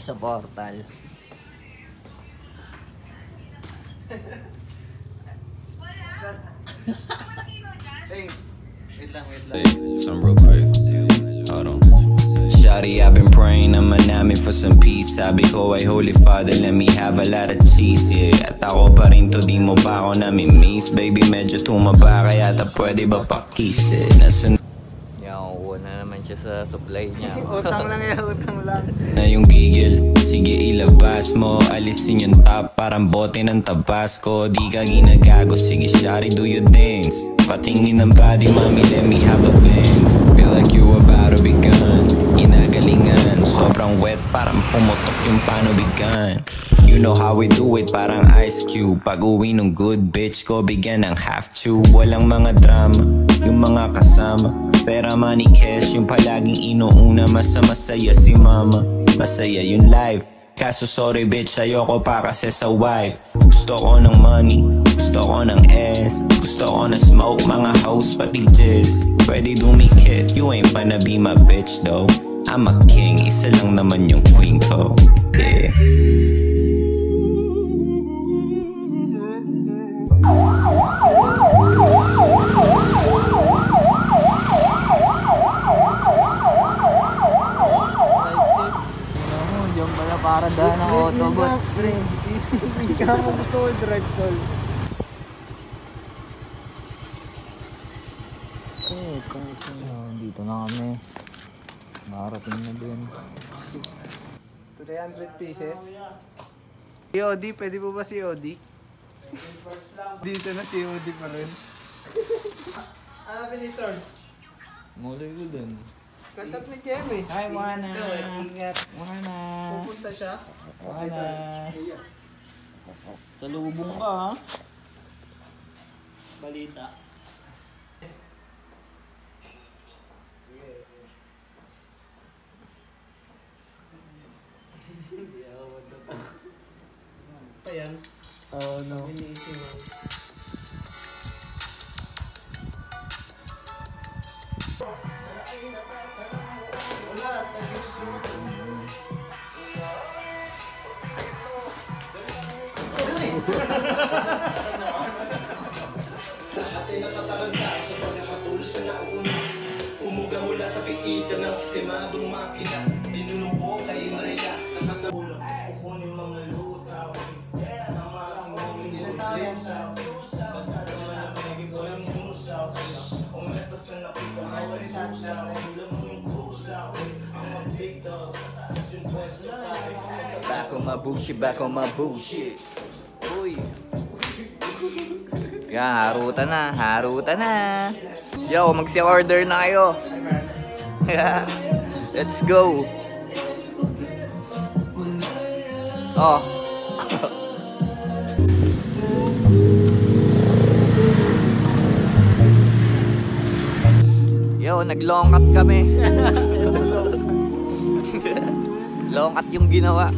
sa portal. Hey, wait lang. Hey, some real quick. Hold on. Shawty, I've been praying naman namin for some peace. Sabi ko ay Holy Father, let me have a lot of cheese, yeah. At ako pa rin to, di mo pa ako nami-miss. Baby, medyo tumaba, kaya pwede ba pakis, eh. Una naman siya sa supply niya. Utang lang yan, utang lang. Na yung gigil, sige ilabas mo. Alisin yung top, parang bote ng Tabasco. Di ka ginagago, sige shawty, do your dance. Patingin ng body, mommy, let me have a glance. Feel like you about to be gone. Ginagalingan, sobrang wet, parang pumutok yung panubigan. You know how we do it, parang Ice Cube. Pag uwi ng good bitch ko, bigyan ng half tube. Walang mga drama, yung mga kasama. Pera, money, cash, yung palaging inuuna. Masaya si mama, masaya yung life. Kaso sorry bitch, ayoko pa kasi sa wife. Gusto ko ng money, gusto ko ng ass. Gusto ko na smoke, mga hoes, pati jizz. Pwede dumikit, you ain't finna be my bitch though. I'm a king, isa lang naman yung queen ko. Yeah. Para daan ng autobus. Hindi ka mo gusto ko drive call. Dito na kami. Nakarating na din. 300 pieces. COD, pwede po ba COD? Dito na COD pa rin. Minister. Mulay ko dun. Contact ni Jem eh. Hi, Wana. Ingat. Wana. Pupunta siya. Wana. Salubong ka, ha? Balita. Ayan. Oh no. Lahat ay natataranta sa pagkakatulog sa nauna. Umuga mula sa pikitan ng sistemadong makina. Binulong kay Maria, nakatabulong. Kukunin mga lutaw. Sama ang mga lusaw. Basta naman ang pinagin ko ng musaw. Umetos na nakita mo ang musaw. Ulam mo yung kusaw. Ang mga big dogs. Yung pwesto tayo. Back on my bullshit. Uy. Yan, harutan na. Yo, magsi-order na kayo. Yeah. Let's go. Oh. Yo, nag-long cut kami. Long cut yung ginawa.